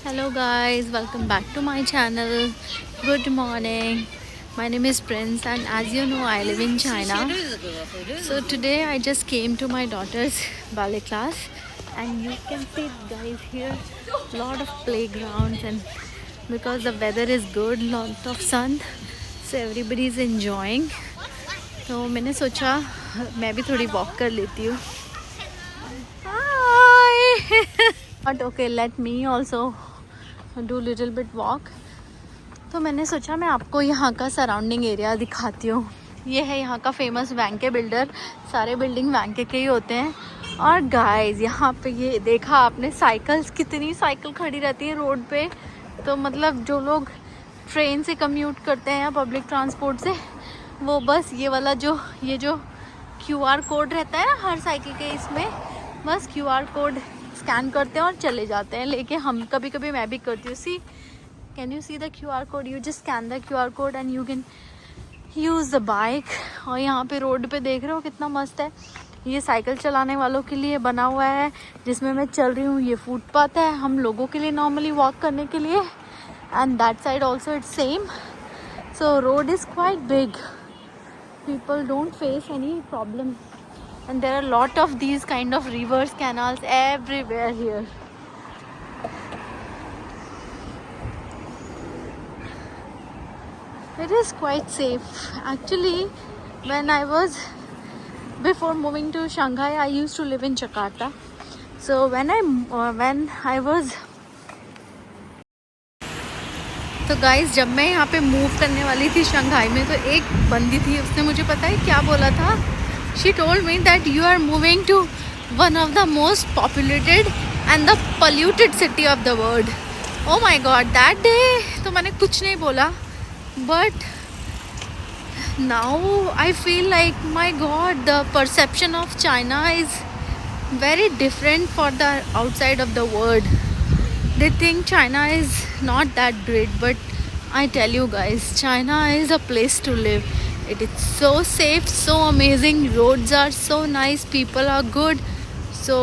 Hello guys, welcome back to my channel. Good morning. My name is Prince and as you know I live in China. So today I just came to my daughter's ballet class and you can see guys here lot of playgrounds and because the weather is good, lot of sun, so everybody is enjoying. तो मैंने सोचा मैं भी थोड़ी walk कर लेती हूँ. Hi. But okay, let me also do little bit walk. तो मैंने सोचा मैं आपको यहाँ का सराउंडिंग एरिया दिखाती हूँ. ये है यहाँ का फेमस वैंके बिल्डर. सारे बिल्डिंग वैंके के ही होते हैं. और गाइस यहाँ पे ये देखा आपने साइकिल्स, कितनी साइकिल खड़ी रहती है रोड पे. तो मतलब जो लोग ट्रेन से कम्यूट करते हैं या पब्लिक ट्रांसपोर्ट से, वो बस ये वाला जो QR कोड रहता है ना हर साइकिल के, इसमें बस QR कोड स्कैन करते हैं और चले जाते हैं. लेके हम कभी कभी मैं भी करती हूँ. See, can you see the QR code? You just scan the QR code and you can use the bike. और यहाँ पे रोड पे देख रहे हो कितना मस्त है. ये साइकिल चलाने वालों के लिए बना हुआ है जिसमें मैं चल रही हूँ. ये फुटपाथ है हम लोगों के लिए नॉर्मली वॉक करने के लिए. And that side also it's same. So road is quite big. People don't face any problem and there are a lot of these kind of rivers, canals everywhere here. It is quite safe actually. When I was before moving to Shanghai, I used to live in Jakarta. So when I was तो guys जब मैं यहाँ पे move करने वाली थी Shanghai में, तो एक बंदी थी, उसने मुझे पता है क्या बोला था. She told me that you are moving to one of the most populated and the polluted city of the world. Oh my God, that day तो मैंने कुछ नहीं बोला. But now I feel like my God, the perception of China is very different for the outside of the world. They think China is not that great, but I tell you guys, China is a place to live. It is so safe, so amazing. Roads are so nice, people are good. So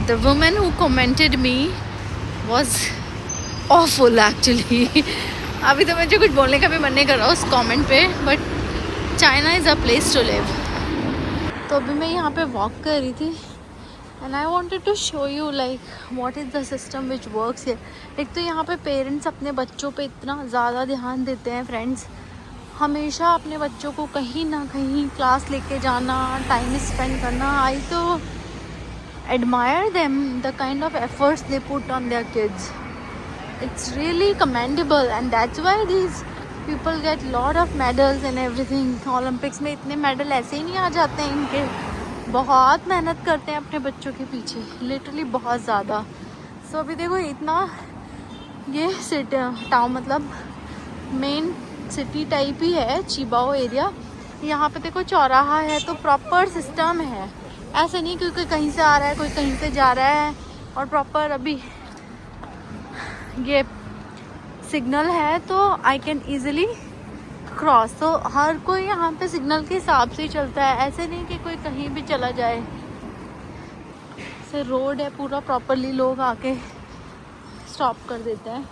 the woman who commented me was awful actually. अभी तो मुझे कुछ बोलने का भी मन नहीं कर रहा उस कमेंट पे, but China is a place to live. तो अभी मैं यहाँ पे वॉक कर रही थी and I wanted to show you like what is the system which works here. एक तो यहाँ पे पेरेंट्स अपने बच्चों पे इतना ज़्यादा ध्यान देते हैं फ्रेंड्स. हमेशा अपने बच्चों को कहीं ना कहीं क्लास लेके जाना, टाइम स्पेंड करना. आई तो admire them, the kind of efforts they put on their kids. It's really commendable and that's why these people get lot of medals and everything. Olympics में इतने मेडल ऐसे ही नहीं आ जाते हैं इनके. बहुत मेहनत करते हैं अपने बच्चों के पीछे, लिटरली बहुत ज़्यादा. सो अभी देखो इतना ये सिटी टाउन मतलब मेन सिटी टाइप ही है, चिबाओ एरिया. यहाँ पे देखो चौराहा है तो प्रॉपर सिस्टम है. ऐसे नहीं कि कोई कहीं से आ रहा है कोई कहीं से जा रहा है. और प्रॉपर अभी ये सिग्नल है तो आई कैन ईज़िली क्रॉस. तो हर कोई यहाँ पे सिग्नल के हिसाब से ही चलता है. ऐसे नहीं कि कोई कहीं भी चला जाए. से रोड है पूरा प्रॉपरली, लोग आके स्टॉप कर देते हैं.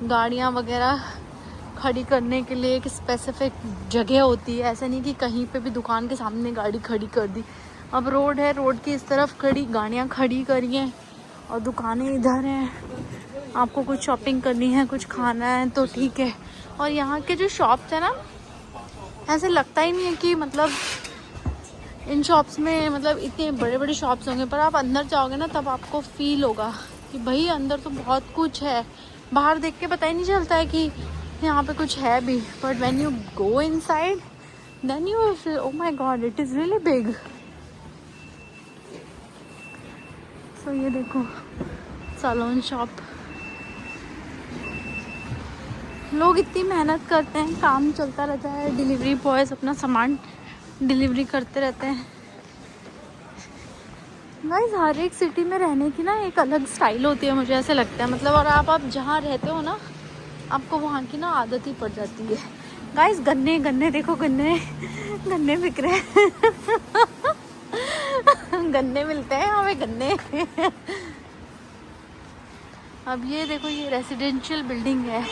गाड़ियाँ वगैरह खड़ी करने के लिए एक स्पेसिफिक जगह होती है. ऐसा नहीं कि कहीं पे भी दुकान के सामने गाड़ी खड़ी कर दी. अब रोड है, रोड की इस तरफ खड़ी गाड़ियाँ खड़ी करी हैं और दुकानें इधर हैं. आपको कुछ शॉपिंग करनी है, कुछ खाना है तो ठीक है. और यहाँ के जो शॉप्स है ना, ऐसे लगता ही नहीं है कि मतलब इन शॉप्स में मतलब इतने बड़े बड़े शॉप्स होंगे. पर आप अंदर जाओगे ना तब आपको फील होगा कि भाई अंदर तो बहुत कुछ है. बाहर देख के पता ही नहीं चलता है कि यहाँ पे कुछ है भी. But when you go inside then you feel oh my God, it is really big. So ये देखो सैलून शॉप. लोग इतनी मेहनत करते हैं, काम चलता रहता है. डिलीवरी बॉयज़ अपना सामान डिलीवरी करते रहते हैं. गाइस हर एक सिटी में रहने की ना एक अलग स्टाइल होती है, मुझे ऐसे लगता है. मतलब और आप जहाँ रहते हो ना, आपको वहाँ की ना आदत ही पड़ जाती है. गाइस गन्ने गन्ने देखो, गन्ने गन्ने बिक रहे हैं. गन्ने मिलते हैं यहाँ पे, गन्ने. अब ये देखो, ये रेजिडेंशियल बिल्डिंग है,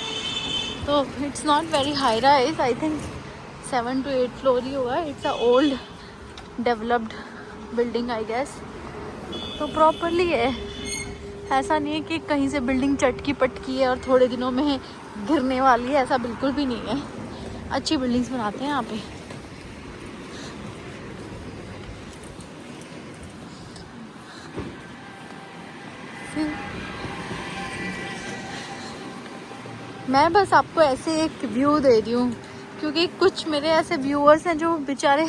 तो it's not very high rise, I think 7 to 8 floor ही होगा। It's a old developed building I guess. तो प्रॉपरली है, ऐसा नहीं है कि कहीं से बिल्डिंग चटकी पटकी है और थोड़े दिनों में गिरने वाली है, ऐसा बिल्कुल भी नहीं है। अच्छी बिल्डिंग्स बनाते हैं यहाँ पे। मैं बस आपको ऐसे एक व्यू दे रही हूँ, क्योंकि कुछ मेरे ऐसे व्यूअर्स हैं जो बेचारे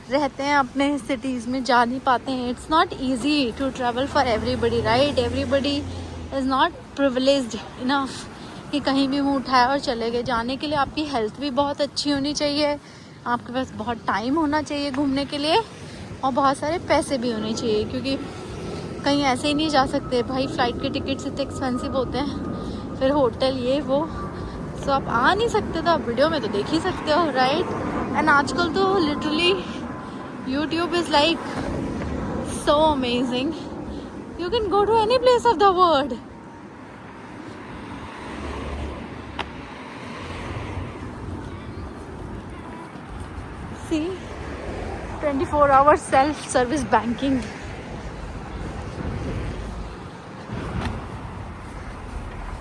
रहते हैं अपने सिटीज़ में, जा नहीं पाते हैं। It's not easy to travel for everybody, right? Everybody is not privileged enough कि कहीं भी मुँह उठाए और चले गए। जाने के लिए आपकी हेल्थ भी बहुत अच्छी होनी चाहिए, आपके पास बहुत टाइम होना चाहिए घूमने के लिए, और बहुत सारे पैसे भी होने चाहिए, क्योंकि कहीं ऐसे ही नहीं जा सकते भाई। फ़्लाइट के टिकट्स इतने एक्सपेंसिव होते हैं, फिर होटल ये वो, तो आप आ नहीं सकते, तो आप वीडियो में तो देख ही सकते हो, राइट? एंड आजकल तो literally YouTube is like so amazing. You can go to any place of the world. See, 24 hours self-service banking.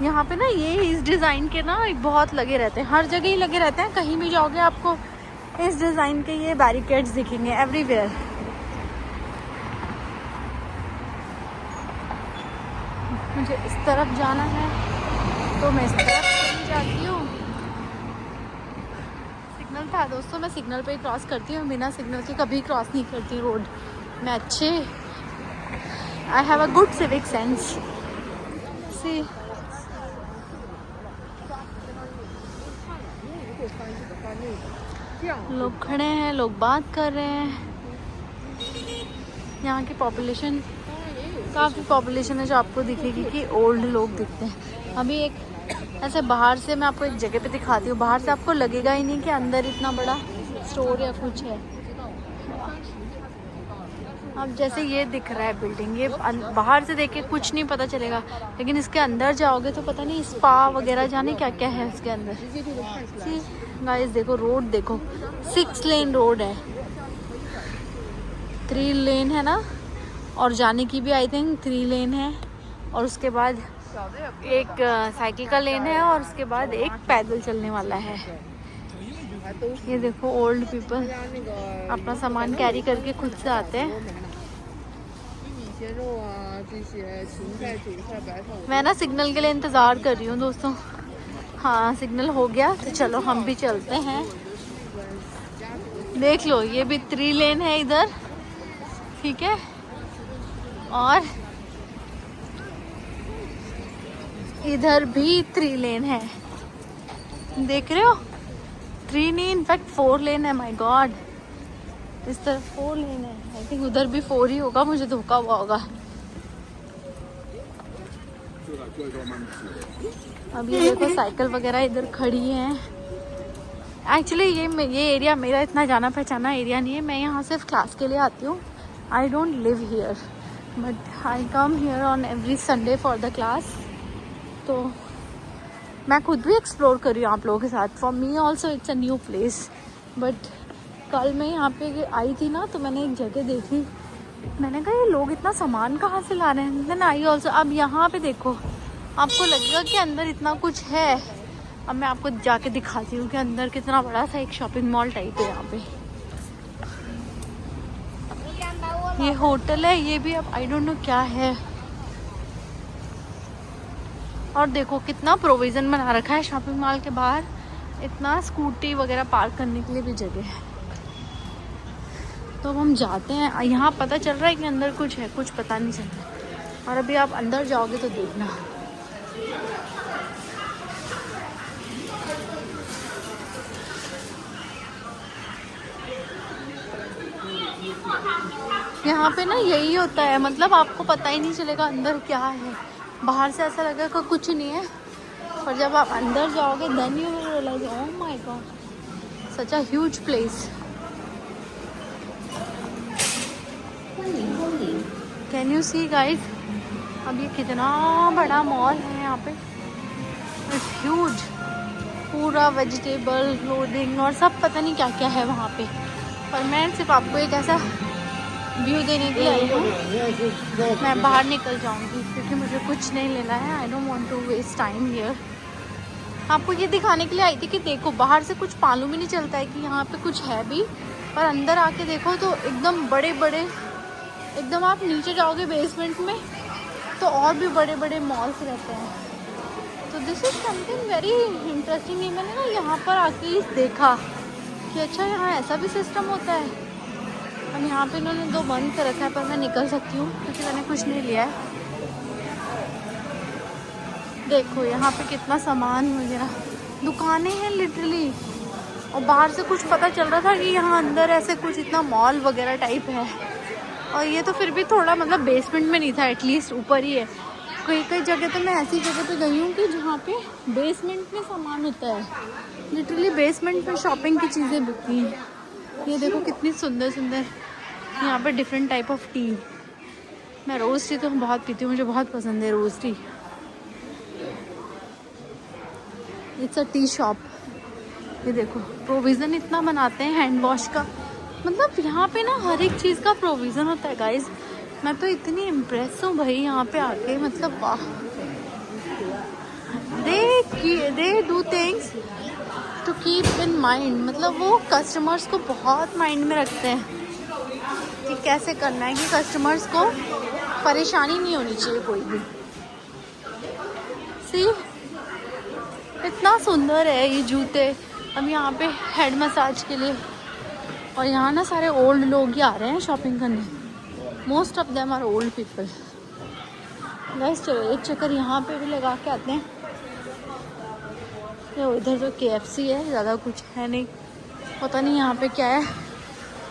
यहाँ पे ना ये इस डिज़ाइन के ना बहुत लगे रहते हैं, हर जगह ही लगे रहते हैं। कहीं भी जाओगे आपको इस डिज़ाइन के ये बैरिकेड्स दिखेंगे एवरीवेयर। मुझे इस तरफ जाना है तो मैं इस तरफ चली जाती हूँ। सिग्नल था दोस्तों, मैं सिग्नल पे ही क्रॉस करती हूँ, बिना सिग्नल के कभी क्रॉस नहीं करती रोड। मैं अच्छे, I have a good civic sense. See लोग खड़े हैं, लोग बात कर रहे हैं। यहाँ की पॉपुलेशन काफ़ी पॉपुलेशन है जो आपको दिखेगी कि ओल्ड लोग दिखते हैं। अभी एक ऐसे बाहर से मैं आपको एक जगह पे दिखाती हूँ, बाहर से आपको लगेगा ही नहीं कि अंदर इतना बड़ा स्टोर या कुछ है। अब जैसे ये दिख रहा है बिल्डिंग, ये बाहर से देख के कुछ नहीं पता चलेगा, लेकिन इसके अंदर जाओगे तो पता नहीं स्पा वगैरह जाने क्या क्या है इसके अंदर। गाइस देखो, रोड देखो, 6 लेन रोड है, 3 लेन है ना, और जाने की भी आई थिंक 3 लेन है, और उसके बाद एक साइकिल का लेन है, और उसके बाद एक पैदल चलने वाला है। ये देखो, ओल्ड पीपल अपना सामान कैरी करके खुद से आते हैं। मैं ना सिग्नल के लिए इंतज़ार कर रही हूँ दोस्तों। हाँ, सिग्नल हो गया तो चलो हम भी चलते हैं। देख लो, ये भी 3 लेन है इधर, ठीक है, और इधर भी 3 लेन है, देख रहे हो? 3 नहीं, इनफैक्ट 4 लेन है। माय गॉड, इस तरफ 4 लेन है, आई थिंक उधर भी 4 ही होगा, मुझे धोखा हुआ होगा। अब ये देखो, साइकिल वगैरह इधर खड़ी हैं। एक्चुअली ये एरिया मेरा इतना जाना पहचाना एरिया नहीं है, मैं यहाँ सिर्फ क्लास के लिए आती हूँ। I don't live here, but I come here on every Sunday for the class. तो मैं खुद भी एक्सप्लोर कर रही हूँ आप लोगों के साथ। For me also it's a new place. But कल मैं यहाँ पे आई थी ना, तो मैंने एक जगह देखी, मैंने कहा ये लोग इतना सामान कहाँ से ला रहे हैं। देन आई ऑल्सो, अब यहाँ पे देखो, आपको लगेगा कि अंदर इतना कुछ है। अब मैं आपको जाके दिखाती हूँ कि अंदर कितना बड़ा सा एक शॉपिंग मॉल टाइप है यहाँ पे। ये होटल है, ये भी अब आई डोंट नो क्या है। और देखो कितना प्रोविज़न बना रखा है शॉपिंग मॉल के बाहर, इतना स्कूटी वगैरह पार्क करने के लिए भी जगह है। तो अब हम जाते हैं। यहाँ पता चल रहा है कि अंदर कुछ है, कुछ पता नहीं चल रहा। और अभी आप अंदर जाओगे तो देखना। यहाँ पे ना यही होता है, मतलब आपको पता ही नहीं चलेगा अंदर क्या है। बाहर से ऐसा लगेगा कि कुछ नहीं है, पर जब आप अंदर जाओगे then you will realise, oh my God, such a huge place. Can you see guys, अब ये कितना बड़ा मॉल है यहाँ पे, इट्स ह्यूज। पूरा वेजिटेबल, क्लोथिंग और सब पता नहीं क्या क्या है वहाँ पे। पर मैं सिर्फ आपको एक ऐसा व्यू देने के लिए आई हूँ। मैं बाहर निकल जाऊँगी क्योंकि मुझे कुछ नहीं लेना है। I don't want to waste time here. आपको ये दिखाने के लिए आई थी कि देखो बाहर से कुछ मालूम ही नहीं चलता है कि यहाँ पे कुछ है भी, पर अंदर आके देखो तो एकदम बड़े बड़े, एकदम आप नीचे जाओगे बेसमेंट में तो और भी बड़े बड़े मॉल्स रहते हैं। तो this is something very interesting. मैंने ना यहाँ पर आके देखा कि अच्छा यहाँ ऐसा भी सिस्टम होता है। अब यहाँ पे इन्होंने 2 बंद कर रखा है, पर मैं निकल सकती हूँ क्योंकि मैंने कुछ नहीं लिया है। देखो यहाँ पे कितना सामान वगैरह, दुकानें हैं लिटरली। और बाहर से कुछ पता चल रहा था कि यहाँ अंदर ऐसे कुछ इतना मॉल वगैरह टाइप है। और ये तो फिर भी थोड़ा मतलब बेसमेंट में नहीं था, एटलीस्ट ऊपर ही है। कई कई जगह तो मैं ऐसी जगह पे गई हूँ कि जहाँ पे बेसमेंट में सामान होता है, लिटरली बेसमेंट में शॉपिंग की चीज़ें बिकती हैं। ये देखो कितनी सुंदर सुंदर यहाँ पे डिफरेंट टाइप ऑफ टी। मैं रोज़ टी तो बहुत पीती हूँ, मुझे बहुत पसंद है rose tea. It's a tea shop. ये देखो प्रोविज़न इतना बनाते हैं हैंड वॉश का, मतलब यहाँ पे ना हर एक चीज़ का प्रोविज़न होता है गाइज। मैं तो इतनी इम्प्रेस हूँ भाई यहाँ पे आके, मतलब वाह। They do things to keep in mind, मतलब वो कस्टमर्स को बहुत माइंड में रखते हैं कि कैसे करना है कि कस्टमर्स को परेशानी नहीं होनी चाहिए कोई भी। सी इतना सुंदर है ये जूते। अब यहाँ पे हेड मसाज के लिए, और यहाँ ना सारे ओल्ड लोग ही आ रहे हैं शॉपिंग करने। Most of them are old people. Guys चलो एक चक्कर यहाँ पे भी लगा के आते हैं। ये इधर तो KFC है, ज़्यादा कुछ है नहीं, पता नहीं यहाँ पे क्या है।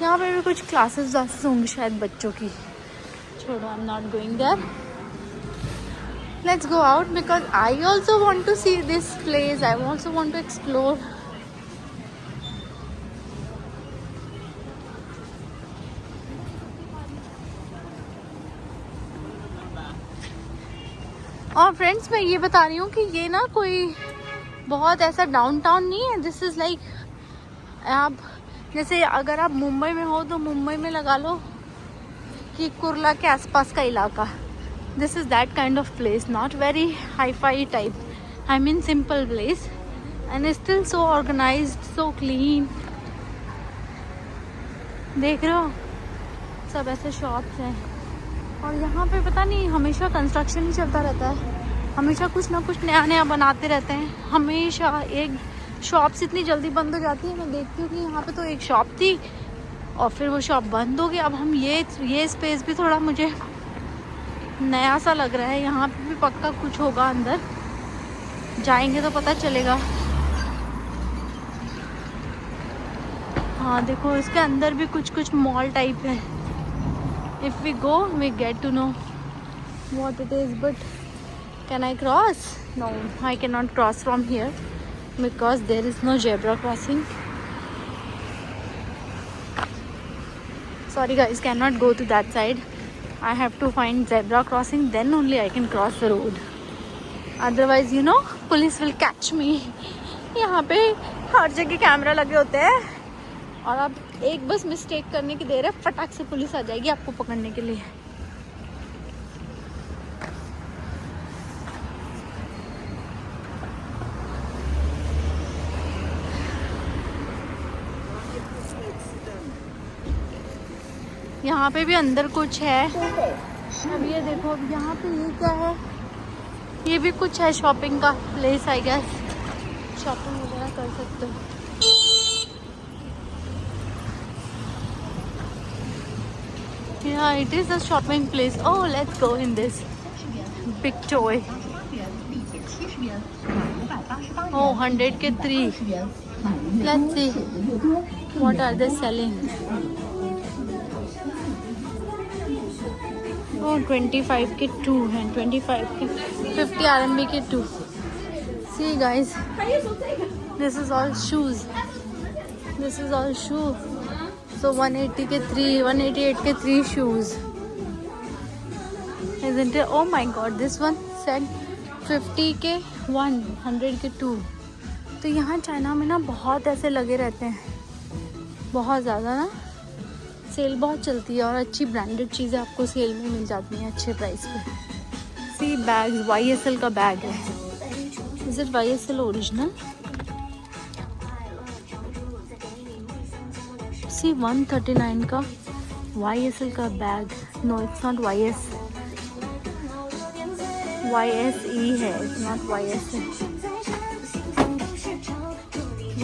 यहाँ पे भी कुछ क्लासेस होंगी शायद बच्चों की। छोड़ो, I am not going there. Let's go out because I also want to see this place. I also want to explore. और फ्रेंड्स मैं ये बता रही हूँ कि ये ना कोई बहुत ऐसा डाउनटाउन नहीं है। दिस इज़ लाइक, आप जैसे अगर आप मुंबई में हो तो मुंबई में लगा लो कि कुर्ला के आसपास का इलाका। This is that kind of place, not very hi fi type, I mean simple place and still so organised, so clean. देख रहे हो सब ऐसे शॉप्स हैं। और यहाँ पे पता नहीं हमेशा कंस्ट्रक्शन ही चलता रहता है, हमेशा कुछ ना कुछ नया नया बनाते रहते हैं। हमेशा एक शॉप्स इतनी जल्दी बंद हो जाती है। मैं देखती हूँ कि यहाँ पे तो एक शॉप थी और फिर वो शॉप बंद हो गई। अब हम ये स्पेस भी थोड़ा मुझे नया सा लग रहा है। यहाँ पे भी पक्का कुछ होगा, अंदर जाएंगे तो पता चलेगा। हाँ देखो इसके अंदर भी कुछ मॉल टाइप है। If we go, we get to know what it is. But can I cross? No, I cannot cross from here because there is no zebra crossing. Sorry guys, cannot go to that side. I have to find zebra crossing, then only I can cross the road. Otherwise, you know, police will catch me. यहाँ पे हर जगह camera लगे होते हैं और आप एक बस मिस्टेक करने की देर है, फटाक से पुलिस आ जाएगी आपको पकड़ने के लिए। यहाँ पे भी अंदर कुछ है। अब ये देखो, अब यहाँ पे ये क्या है, ये भी कुछ है शॉपिंग का प्लेस आई गेस। शॉपिंग वगैरह कर सकते हो। Yeah, it is a shopping place. Oh, let's go in this big toy. Oh, 100 के 3. Let's see what are they selling. Oh, 25 के 2 हैं, 25 के 50 RMB के 2. See guys, this is all shoes. This is all shoes. So 180 के 3, 188 के 3 shoes. Isn't it? Oh my God, this one said 50 के 1, 100 के 2. तो यहाँ चाइना में ना बहुत ऐसे लगे रहते हैं, बहुत ज़्यादा ना, सेल बहुत चलती है और अच्छी ब्रांडेड चीज़ें आपको सेल में मिल जाती हैं अच्छे प्राइस पे. सी बैग्स, YSL का बैग है. Is it YSL original? See 139 का YSL का bag. No, it's not YSE है, it's not YSL.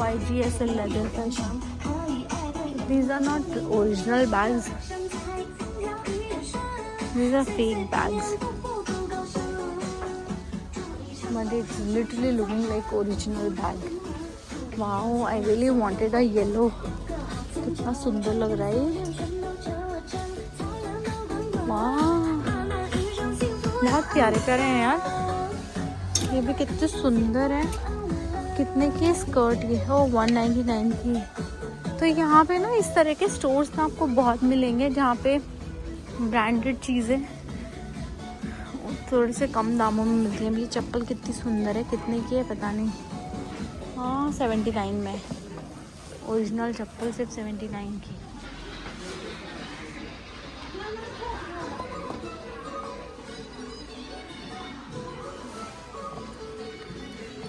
YGSL leather fashion. These are not original bags. These are fake bags. But it's literally looking like original bag. Wow, I really wanted a yellow. कितना सुंदर लग रहा है ये. वाह, बहुत प्यारे प्यारे हैं यार. ये भी कितने सुंदर हैं. कितने की स्कर्ट ये है? 199 की. तो यहाँ पे ना इस तरह के स्टोर्स ना आपको बहुत मिलेंगे जहाँ पे ब्रांडेड चीज़ें थोड़े से कम दामों में मिलती हैं. ये चप्पल कितनी सुंदर है. कितने की है पता नहीं. हाँ, 79 में. ओरिजिनल चप्पल सिर्फ 79 की.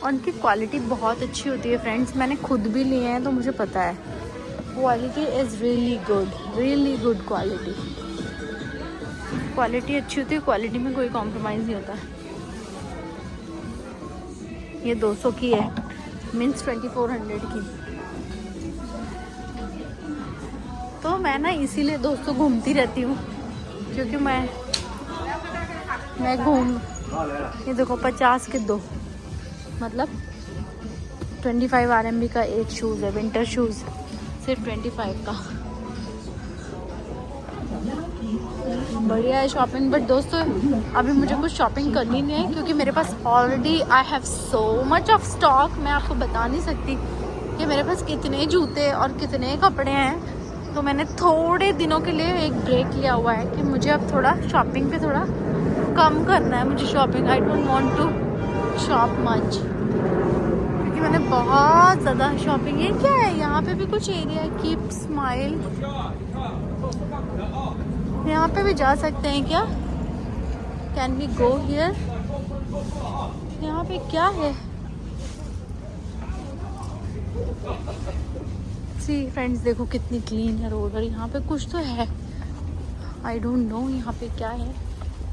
और उनकी क्वालिटी बहुत अच्छी होती है फ्रेंड्स. मैंने खुद भी लिए हैं तो मुझे पता है. Quality is really good quality. Quality अच्छी होती है, क्वालिटी में कोई कॉम्प्रोमाइज़ नहीं होता. ये 200 की है, मीन्स 2400 की. तो मैं ना इसीलिए दोस्तों घूमती रहती हूँ, क्योंकि मैं घूम. ये देखो 50 के 2, मतलब 25 RMB का एक शूज़ है. विंटर शूज़ सिर्फ 25 का. बढ़िया है शॉपिंग. बट दोस्तों अभी मुझे कुछ शॉपिंग करनी नहीं है, क्योंकि मेरे पास already I have so much of stock. मैं आपको बता नहीं सकती कि मेरे पास कितने जूते और कितने कपड़े हैं. तो मैंने थोड़े दिनों के लिए एक ब्रेक लिया हुआ है कि मुझे अब थोड़ा शॉपिंग पे थोड़ा कम करना है. मुझे shopping, I don't want to shop much, क्योंकि मैंने बहुत ज़्यादा शॉपिंग. ये क्या है? यहाँ पे भी कुछ एरिया है. Keep smile. यहाँ पे भी जा सकते हैं क्या? Can we go here? यहाँ पे क्या है? सी फ्रेंड्स, देखो कितनी क्लीन है रोड. और यहाँ पे कुछ तो है, आई डोंट नो यहाँ पे क्या है.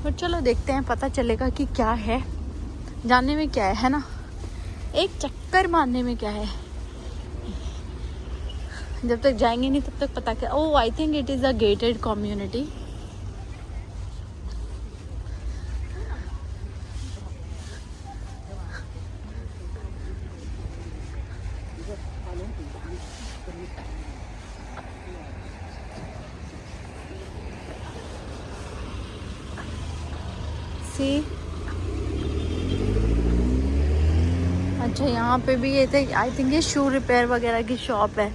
बट चलो देखते हैं, पता चलेगा कि क्या है. जानने में क्या है ना, एक चक्कर मारने में क्या है. जब तक जाएंगे नहीं तब तक पता क्या. Oh, I think it is a gated community. See, अच्छा यहाँ पे भी ये थे. आई थिंक ये शू रिपेयर वगैरह की शॉप है.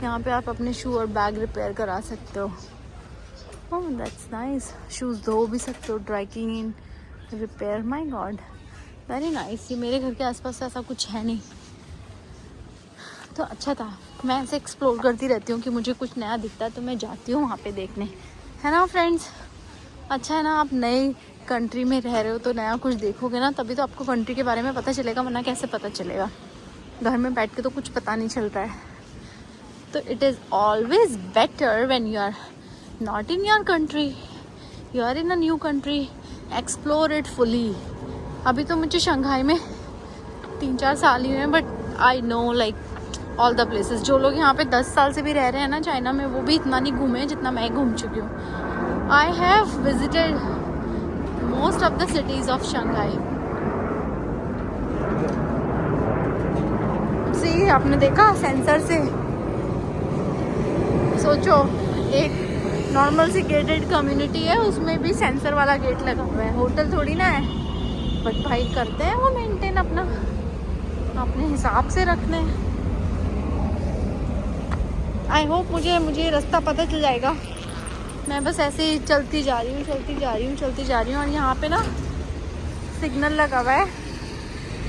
यहाँ पे आप अपने शू और बैग रिपेयर करा सकते हो. Oh that's nice. शूज़ धो भी सकते हो, dry clean, repair. My God, very nice. ये मेरे घर के आसपास ऐसा कुछ है नहीं, तो अच्छा था. मैं ऐसे एक्सप्लोर करती रहती हूँ कि मुझे कुछ नया दिखता है तो मैं जाती हूँ वहाँ पे देखने, है ना फ्रेंड्स. अच्छा है ना, आप नई कंट्री में रह रहे हो तो नया कुछ देखोगे ना, तभी तो आपको कंट्री के बारे में पता चलेगा. वरना कैसे पता चलेगा? घर में बैठ के तो कुछ पता नहीं चलता है. तो it is always better when you are not in your country, you are in a new country. Explore it fully. अभी तो मुझे शंघाई में 3-4 साल ही हुए हैं, but I know like all the places. जो लोग यहाँ पे 10 साल से भी रह रहे हैं ना चाइना में, वो भी इतना नहीं घूमे जितना मैं घूम चुकी हूँ. I have visited most of the cities of Shanghai. See, आपने देखा सेंसर से. सोचो, एक नॉर्मल सी गेटेड कम्युनिटी है, उसमें भी सेंसर वाला गेट लगा हुआ है. होटल थोड़ी ना है, बट भाई करते हैं वो मेंटेन अपना, अपने हिसाब से रखते हैं. आई होप मुझे रास्ता पता चल जाएगा मैं बस ऐसे ही चलती जा रही हूँ और यहाँ पे ना सिग्नल लगा हुआ है,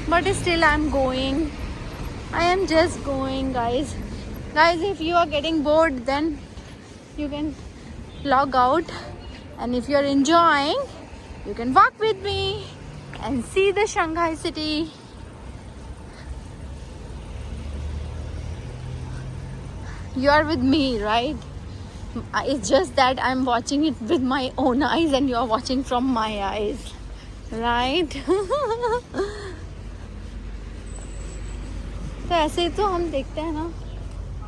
but still I am going, I am just going guys. If you are getting bored then you can log out, and if you're enjoying you can walk with me and see the Shanghai city. You are with me, right? It's just that I'm watching it with my own eyes and you are watching from my eyes, right? तो ऐसे ही तो हम देखते हैं ना।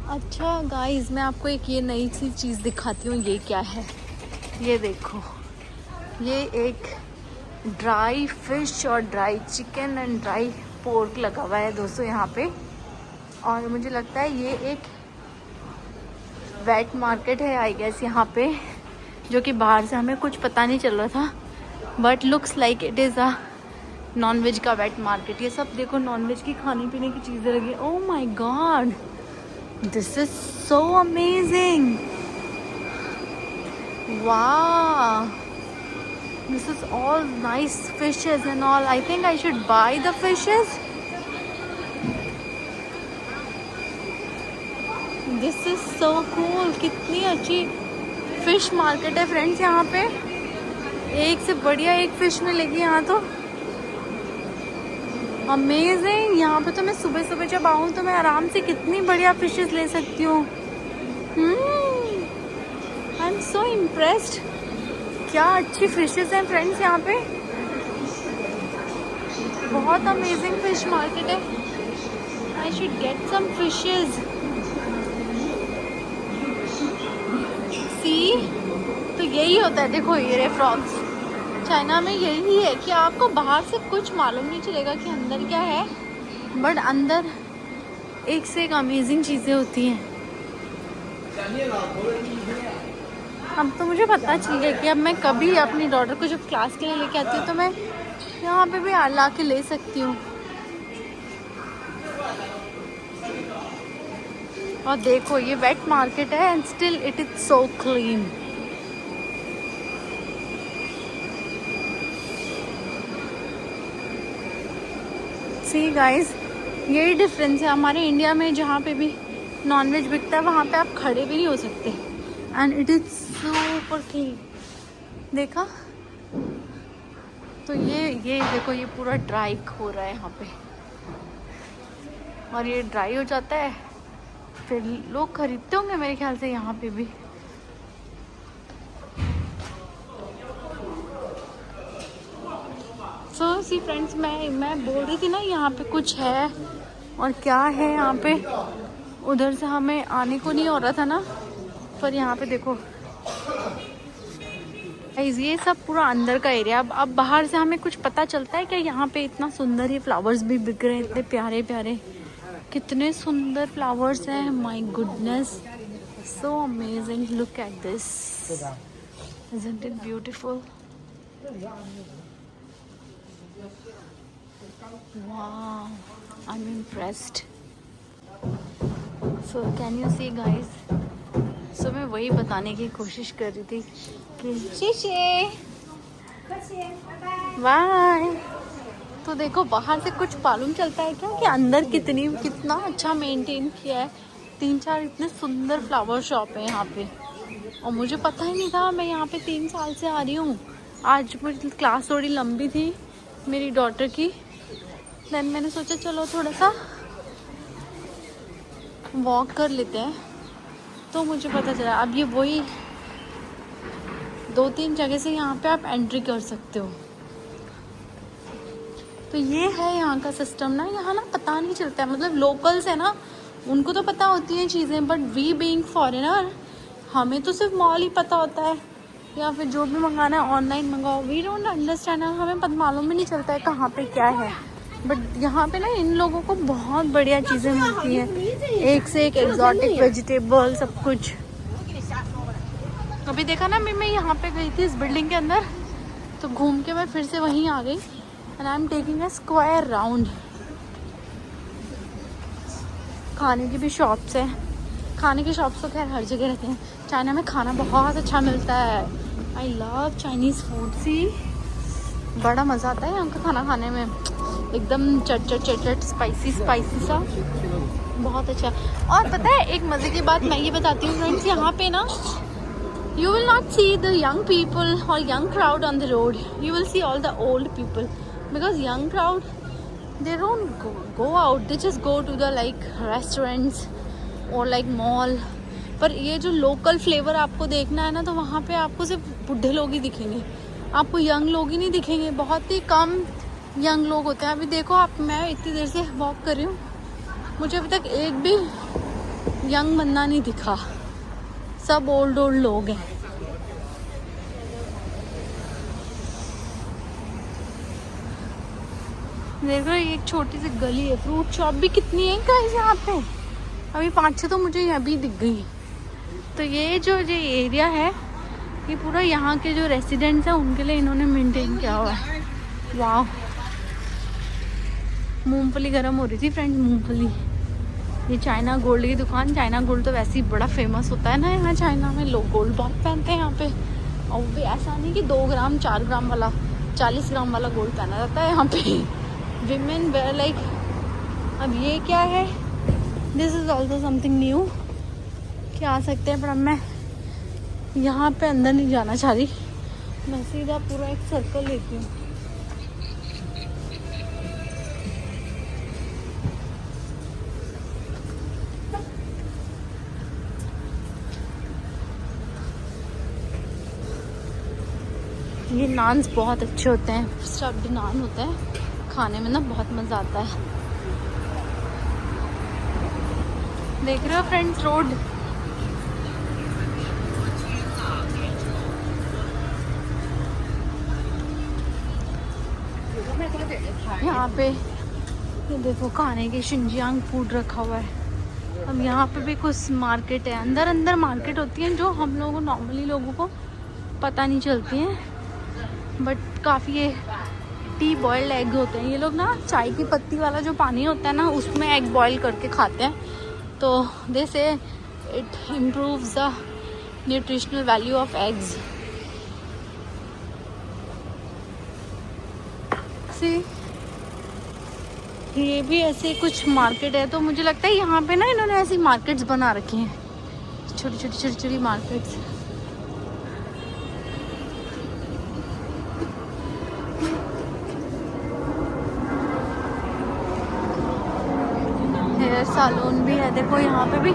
अच्छा guys, मैं आपको एक ये नई सी चीज़ दिखाती हूँ। ये क्या है, ये देखो, ये एक ड्राई फिश और dry chicken and dry pork लगा हुआ है दोस्तों यहाँ पे। और मुझे लगता है ये एक वेट मार्केट है आई गेस यहाँ पे, जो कि बाहर से हमें कुछ पता नहीं चल रहा था, but looks like it is a nonveg का वेट मार्केट। ये सब देखो नॉनवेज की खाने पीने की चीज़ें लगी। ओह my God, this is so amazing, wow, this is all nice fishes and all. I think I should buy the fishes. This is so cool. कितनी अच्छी फिश मार्केट है फ्रेंड्स यहाँ पे, एक से बढ़िया एक फिश मिलेगी यहाँ तो। अमेजिंग। यहाँ पे तो मैं सुबह सुबह जब आऊँ तो मैं आराम से कितनी बढ़िया फिशेस ले सकती हूँ। I am so impressed. क्या अच्छी फिशेस हैं फ्रेंड्स यहाँ पे, बहुत अमेजिंग फिश मार्केट है। I should get some fishes. See, तो यही होता है, देखो ये रे फ्रॉग्स। चाइना में यही है कि आपको बाहर से कुछ मालूम नहीं चलेगा कि अंदर क्या है, बट अंदर एक से एक अमेजिंग चीज़ें होती हैं। अब तो मुझे पता चल गया कि अब मैं कभी अपनी डॉटर को जब क्लास के लिए लेके आती हूँ तो मैं यहाँ पे भी ला के ले सकती हूँ। और देखो ये वेट मार्केट है and still it is so clean. See guys, यही डिफरेंस है हमारे इंडिया में, जहाँ पे भी नॉनवेज बिकता है वहाँ पे आप खड़े भी नहीं हो सकते, and it is super clean. देखा, तो ये देखो ये पूरा ड्राई हो रहा है यहाँ पे, और ये ड्राई हो जाता है फिर लोग खरीदते होंगे मेरे ख्याल से यहाँ पे भी। सो सी फ्रेंड्स, मैं बोल रही थी ना यहाँ पे कुछ है, और क्या है यहाँ पे, उधर से हमें आने को नहीं हो रहा था ना, पर यहाँ पे देखो ये सब पूरा अंदर का एरिया। अब बाहर से हमें कुछ पता चलता है क्या? यहाँ पे इतना सुंदर ये फ्लावर्स भी बिक रहे हैं, इतने प्यारे प्यारे, कितने सुंदर फ्लावर्स हैं। My goodness, so amazing, look at this, isn't it beautiful? Wow, I'm impressed. So can you see guys? So मैं वही बताने की कोशिश कर रही थी कि शीशे बाय। तो देखो बाहर से कुछ मालूम चलता है क्या कि अंदर कितना अच्छा मेंटेन किया है। 3-4 इतने सुंदर फ्लावर शॉप है यहाँ पे, और मुझे पता ही नहीं था। मैं यहाँ पे 3 साल से आ रही हूँ। आज मेरी क्लास थोड़ी लंबी थी मेरी डॉटर की, देन मैंने सोचा चलो थोड़ा सा वॉक कर लेते हैं, तो मुझे पता चला। अब ये वही 2-3 जगह से यहाँ पे आप एंट्री कर सकते हो। तो ये है यहाँ का सिस्टम ना। यहाँ ना पता नहीं चलता है, मतलब लोकल्स है ना उनको तो पता होती हैं चीज़ें, बट वी बीइंग फॉरेनर हमें तो सिर्फ मॉल ही पता होता है, या फिर जो भी मंगाना है ऑनलाइन मंगाओ। वी डोंट अंडरस्टैंड, हमें मालूम भी नहीं चलता है कहाँ पे क्या है। बट यहाँ पे ना इन लोगों को बहुत बढ़िया चीज़ें मिलती हैं, एक से एक एक्सोटिक वेजिटेबल सब कुछ। अभी देखा ना मैं यहाँ पे गई थी इस बिल्डिंग के अंदर, तो घूम के मैं फिर से वहीं आ गई, and I am taking a square round. खाने की भी शॉप्स हैं, खाने की शॉप्स तो खैर हर जगह रहते हैं। चाइना में खाना बहुत अच्छा मिलता है। I love Chinese food. See बड़ा मज़ा आता है यहाँ का खाना खाने में, एकदम चट स्पाइसी सा, बहुत अच्छा। और पता है एक मज़े की बात मैं ये बताती हूँ फ्रेंड्स, यहाँ पे ना you will not see the young people or young crowd on the road. You will see all the old people, because young crowd, they don't go out, they just go to the like restaurants or like mall. पर ये जो local flavour आपको देखना है ना, तो वहाँ पे आपको सिर्फ बूढ़े लोग ही दिखेंगे, आपको यंग लोग ही नहीं दिखेंगे, बहुत ही कम यंग लोग होते हैं। अभी देखो आप, मैं इतनी देर से वॉक कर रही हूँ, मुझे अभी तक एक भी यंग बंदा नहीं दिखा, सब ओल्ड लोग हैं। देखो ये एक छोटी सी गली है, फ्रूट शॉप भी कितनी है गाइस यहाँ पे, अभी 5-6 तो मुझे यहाँ भी दिख गई। तो ये जो एरिया है, ये पूरा यहाँ के जो रेसिडेंट्स हैं उनके लिए इन्होंने मेंटेन किया हुआ है। वाह, मूंगफली गर्म हो रही थी फ्रेंड्स, मूंगफली। ये चाइना गोल्ड की दुकान, चाइना गोल्ड तो वैसे ही बड़ा फेमस होता है ना यहाँ चाइना में, लोग गोल्ड बहुत पहनते हैं यहाँ पे। और भी ऐसा नहीं कि 2 ग्राम 4 ग्राम वाला, 40 ग्राम वाला गोल्ड पहना जाता है यहाँ पे। विमेन वेयर लाइक, अब ये क्या है, this is also something new कि आ सकते हैं, पर अब मैं यहाँ पे अंदर नहीं जाना चाह रही, मैं सीधा पूरा एक सर्कल लेती हूँ। ये नान्स बहुत अच्छे होते हैं, स्टफ्ड नान होते हैं, खाने में ना बहुत मज़ा आता है। देख रहे हो फ्रेंड्स रोड, यहाँ पे ये देखो खाने के शिनजियांग फूड रखा हुआ है। अब यहाँ पे भी कुछ मार्केट है, अंदर मार्केट होती है जो हम लोगों, नॉर्मली लोगों को पता नहीं चलती हैं, बट काफ़ी ये टी बॉइल्ड एग होते हैं। ये लोग ना चाय की पत्ती वाला जो पानी होता है ना, उसमें एग बॉईल करके खाते हैं, तो they say it improves the nutritional value of eggs. See ये भी ऐसे कुछ मार्केट है, तो मुझे लगता है यहाँ पे ना इन्होंने ऐसी मार्केट्स बना रखी हैं, छोटी छोटी मार्केट्स। हेयर सैलून भी है, देखो यहाँ पे भी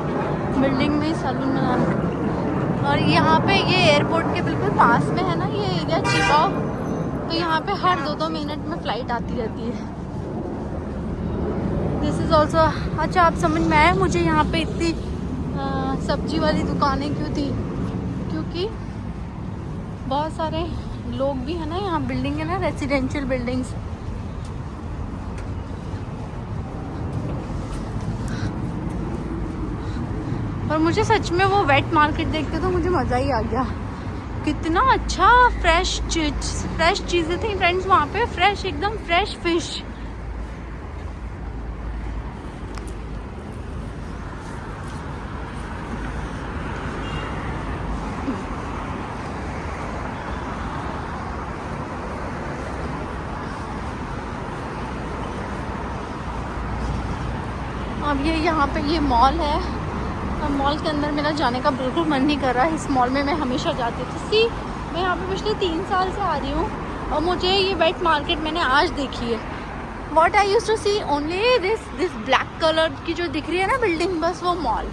बिल्डिंग में सैलून बना रखा है। और यहाँ पे ये एयरपोर्ट के बिल्कुल पास में है ना ये एरिया चिपाओ, तो यहाँ पे हर 2-2 मिनट में फ्लाइट आती रहती है। दिस इज़ ऑल्सो, अच्छा आप समझ में आया मुझे यहाँ पे इतनी सब्जी वाली दुकानें क्यों थी, क्योंकि बहुत सारे लोग भी है ना, यहाँ बिल्डिंग है ना, रेजिडेंशियल बिल्डिंग्स। और मुझे सच में वो वेट मार्केट देख के तो मुझे मज़ा ही आ गया, कितना अच्छा फ्रेश चीज़ें थी फ्रेंड्स वहाँ पे, फ्रेश, एकदम फ्रेश फिश। अब ये यहाँ पे ये मॉल है, अब मॉल के अंदर मेरा जाने का बिल्कुल मन नहीं कर रहा है। इस मॉल में मैं हमेशा जाती थी। सी मैं यहाँ पे पिछले 3 साल से आ रही हूँ और मुझे ये वेट मार्केट मैंने आज देखी है। What I use to see only this black colour की जो दिख रही है ना बिल्डिंग, बस वो मॉल।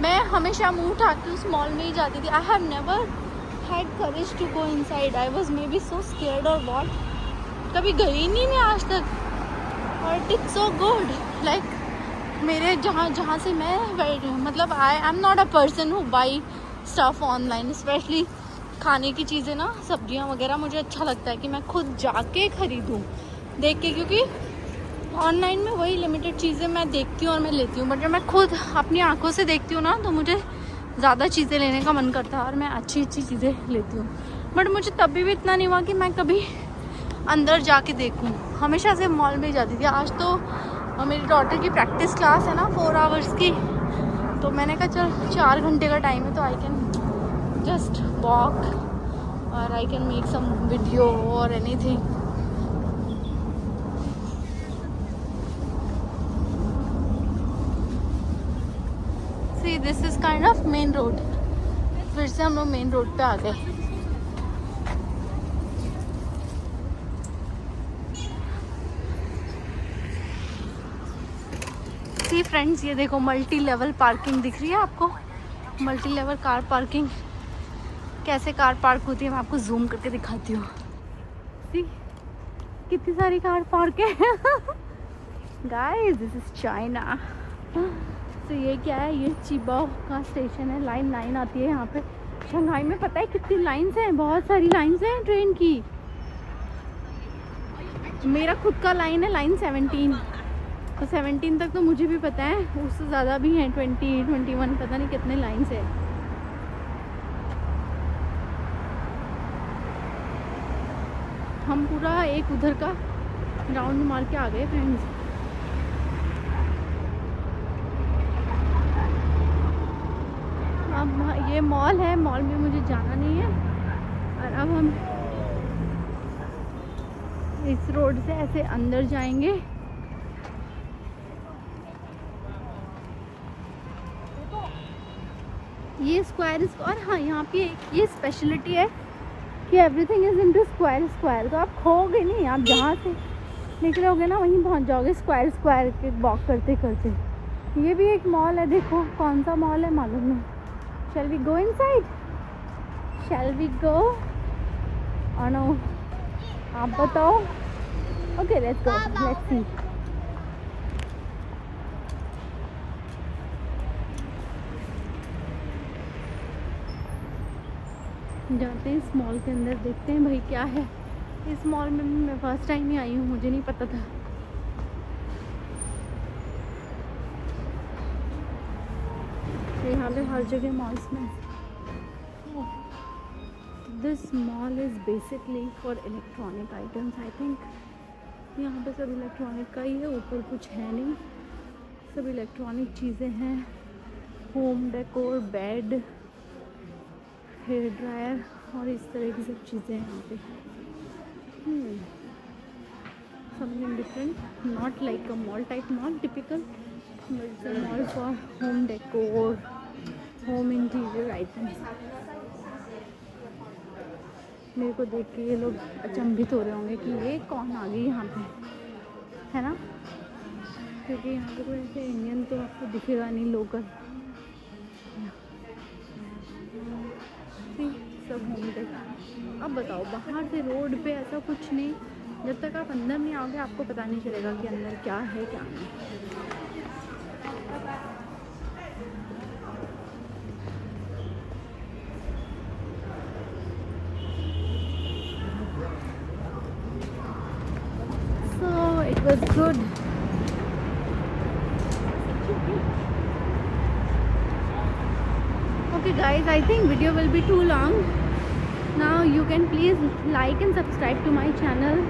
मैं हमेशा मुँह उठा के उस मॉल में ही जाती थी। I have never had courage to go inside, I was maybe so scared और वॉट, कभी गई नहीं मैं आज तक। और it is so good, like मेरे जहाँ से मैं, मतलब I am not a person who buy stuff online, specially खाने की चीज़ें ना, सब्जियाँ वगैरह मुझे अच्छा लगता है कि मैं खुद जाके ख़रीदूँ देख के, क्योंकि ऑनलाइन में वही लिमिटेड चीज़ें मैं देखती हूँ और मैं लेती हूँ, बट जब मैं खुद अपनी आंखों से देखती हूँ ना तो मुझे ज़्यादा चीज़ें लेने का मन करता है और मैं अच्छी चीज़ें लेती हूँ। बट मुझे तभी भी इतना नहीं हुआ कि मैं कभी अंदर जाके देखूँ, हमेशा से मॉल में ही जाती थी। आज तो और मेरी डॉटर की प्रैक्टिस क्लास है ना 4 आवर्स की, तो मैंने कहा चल 4 घंटे का टाइम है तो I can just walk, or I can make some video or anything. See, this is kind of main road. फिर से हम लोग मेन रोड पे आ गए. सी फ्रेंड्स, ये देखो मल्टी लेवल पार्किंग दिख रही है आपको. Multi level car parking. कैसे कार पार्क होती है मैं आपको जूम करके दिखाती हूँ. सी कितनी सारी कार पार्क है. Guys, this is China. तो ये क्या है, ये चिबाओ का स्टेशन है. लाइन आती है यहाँ पे. शंघाई में पता है कितनी लाइन्स हैं, बहुत सारी लाइन्स हैं ट्रेन की. मेरा खुद का लाइन है लाइन 17. तो 17 तक तो मुझे भी पता है, उससे ज़्यादा भी हैं 20, 21, पता नहीं कितने लाइन्स है. हम पूरा एक उधर का राउंड मार के आ गए फ्रेंड्स. अब ये मॉल है, मॉल में मुझे जाना नहीं है. और अब हम इस रोड से ऐसे अंदर जाएंगे. ये स्क्वायर और हाँ, यहाँ पे ये स्पेशलिटी है कि एवरीथिंग इज इनटू स्क्वायर. तो आप खोगे नहीं, आप जहाँ से निकलोगे ना वहीं पहुँच जाओगे स्क्वायर के वॉक करते करते. ये भी एक मॉल है. देखो कौन सा मॉल है मालूम नहीं. Shall we go inside? Shall we go? Oh no. आप बताओ. Okay, let's go. Let's see. जाते हैं इस मॉल के अंदर, देखते हैं भाई क्या है. इस मॉल में मैं फर्स्ट टाइम ही आई हूँ, मुझे नहीं पता था. यहाँ पे हर जगह मॉल्स में. This mall is basically for electronic items. I think यहाँ पे सब इलेक्ट्रॉनिक का ही है. ऊपर कुछ है नहीं, सब इलेक्ट्रॉनिक चीज़ें हैं. Home decor, bed, hair dryer और इस तरह की सब चीज़ें हैं यहाँ पे. Something different, not like a mall type mall typical, but it's a mall for home decor, home interior items. मेरे को देख के ये लोग अचंभित हो रहे होंगे कि ये कौन आ गई यहाँ पे, है ना. क्योंकि यहाँ पे कोई ऐसे इंडियन तो आपको दिखेगा नहीं लोकल. सब होम डेकोर. अब बताओ, बाहर से रोड पे ऐसा कुछ नहीं. जब तक आप अंदर नहीं आओगे आपको पता नहीं चलेगा कि अंदर क्या है क्या नहीं. So it was good. Okay guys, I think video will be too long. Now you can please like and subscribe to my channel.